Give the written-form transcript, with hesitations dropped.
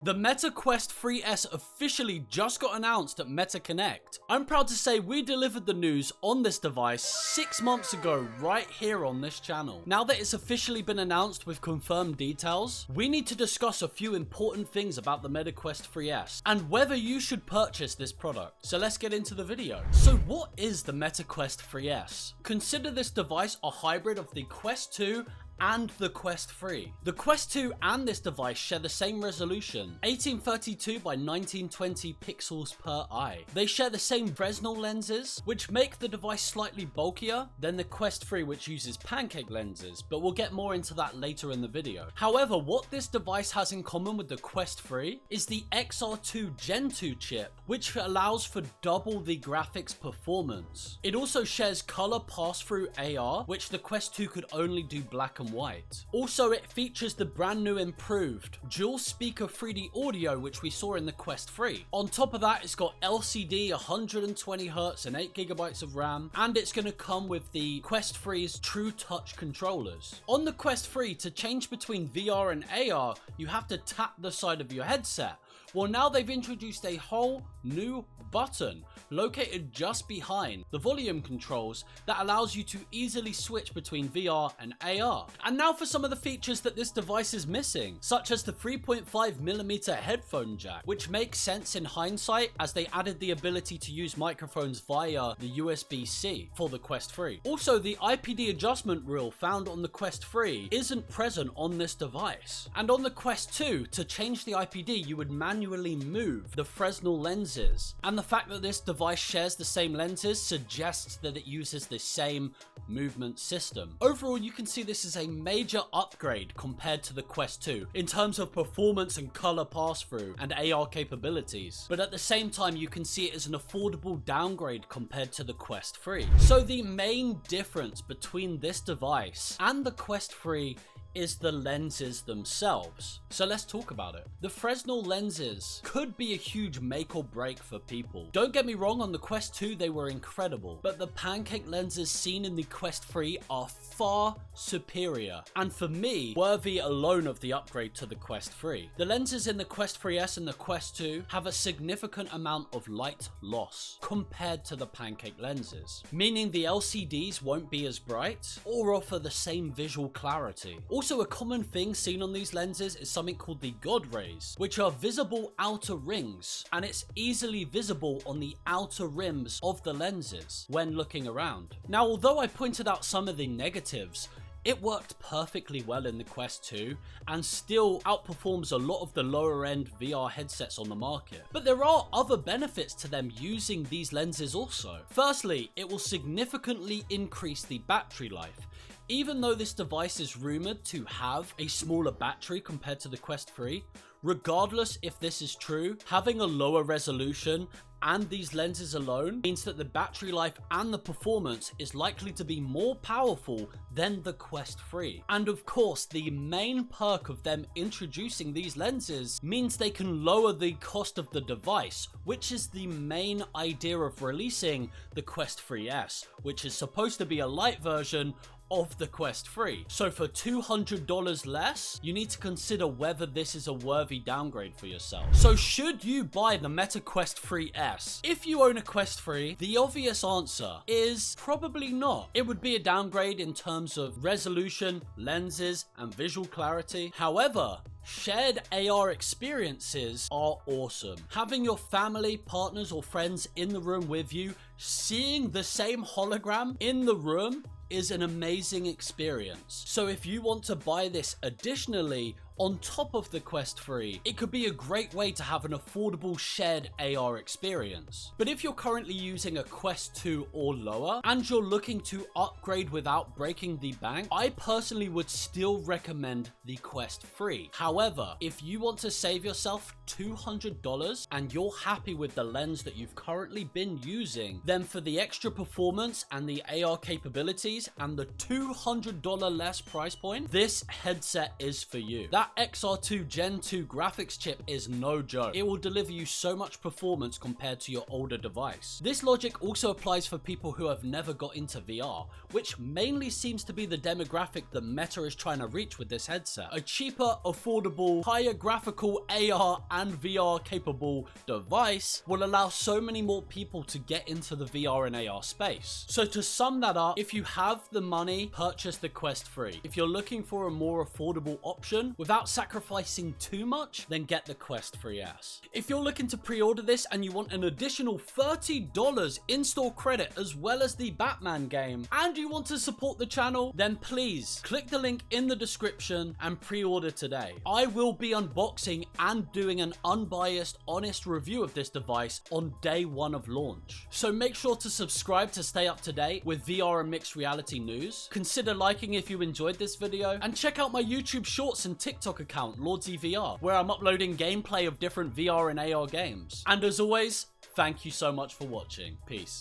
The Meta Quest 3S officially just got announced at Meta Connect. I'm proud to say we delivered the news on this device 6 months ago right here on this channel. Now that it's officially been announced with confirmed details, we need to discuss a few important things about the Meta Quest 3S and whether you should purchase this product. So let's get into the video. So what is the Meta Quest 3S? Consider this device a hybrid of the Quest 2 and the Quest 3. The Quest 2 and this device share the same resolution, 1832 by 1920 pixels per eye. They share the same Fresnel lenses, which make the device slightly bulkier than the Quest 3, which uses pancake lenses, but we'll get more into that later in the video. However, what this device has in common with the Quest 3 is the XR2 Gen 2 chip, which allows for double the graphics performance. It also shares color pass-through AR, which the Quest 2 could only do black and white. Also, it features the brand new improved dual speaker 3D audio, which we saw in the Quest 3. On top of that, it's got LCD, 120Hz and 8GB of RAM, and it's going to come with the Quest 3's True Touch controllers. On the Quest 3, to change between VR and AR, you have to tap the side of your headset. Well, now they've introduced a whole new button located just behind the volume controls that allows you to easily switch between VR and AR. And now for some of the features that this device is missing, such as the 3.5mm headphone jack, which makes sense in hindsight as they added the ability to use microphones via the USB-C for the Quest 3. Also, the IPD adjustment reel found on the Quest 3 isn't present on this device. And on the Quest 2, to change the IPD, you would manually move the Fresnel lenses. And the fact that this device shares the same lenses suggests that it uses the same movement system. Overall, you can see this is a major upgrade compared to the Quest 2 in terms of performance and color pass-through and AR capabilities. But at the same time, you can see it as an affordable downgrade compared to the Quest 3. So the main difference between this device and the Quest 3 is the lenses themselves. So let's talk about it. The Fresnel lenses could be a huge make or break for people. Don't get me wrong, on the Quest 2 they were incredible, but the pancake lenses seen in the Quest 3 are far superior, and for me, worthy alone of the upgrade to the Quest 3. The lenses in the Quest 3S and the Quest 2 have a significant amount of light loss compared to the pancake lenses, meaning the LCDs won't be as bright or offer the same visual clarity. Also, a common thing seen on these lenses is something called the God rays, which are visible outer rings, and it's easily visible on the outer rims of the lenses when looking around. Now, although I pointed out some of the negatives, it worked perfectly well in the Quest 2 and still outperforms a lot of the lower end VR headsets on the market. But there are other benefits to them using these lenses also. Firstly, it will significantly increase the battery life. Even though this device is rumored to have a smaller battery compared to the Quest 3, regardless if this is true, having a lower resolution and these lenses alone means that the battery life and the performance is likely to be more powerful than the Quest 3. And of course, the main perk of them introducing these lenses means they can lower the cost of the device, which is the main idea of releasing the Quest 3S, which is supposed to be a light version of the Quest 3. So for $200 less, you need to consider whether this is a worthy downgrade for yourself. So should you buy the Meta Quest 3S? If you own a Quest 3, the obvious answer is probably not. It would be a downgrade in terms of resolution, lenses, and visual clarity. However, shared AR experiences are awesome. Having your family, partners, or friends in the room with you, seeing the same hologram in the room is an amazing experience. So if you want to buy this additionally on top of the Quest 3, it could be a great way to have an affordable shared AR experience. But if you're currently using a Quest 2 or lower and you're looking to upgrade without breaking the bank, I personally would still recommend the Quest 3. However, if you want to save yourself $200 and you're happy with the lens that you've currently been using, then for the extra performance and the AR capabilities and the $200 less price point, this headset is for you. That that XR2 Gen 2 graphics chip is no joke. It will deliver you so much performance compared to your older device. This logic also applies for people who have never got into VR, which mainly seems to be the demographic that Meta is trying to reach with this headset. A cheaper, affordable, higher graphical AR and VR capable device will allow so many more people to get into the VR and AR space. So to sum that up, if you have the money, purchase the Quest 3. If you're looking for a more affordable option without sacrificing too much, then get the Quest 3S. If you're looking to pre-order this and you want an additional $30 in-store credit as well as the Batman game, and you want to support the channel, then please click the link in the description and pre-order today. I will be unboxing and doing an unbiased, honest review of this device on day one of launch. So make sure to subscribe to stay up to date with VR and mixed reality news. Consider liking if you enjoyed this video, and check out my YouTube Shorts and TikTok account, Lordsi VR, where I'm uploading gameplay of different VR and AR games. And as always, thank you so much for watching. Peace.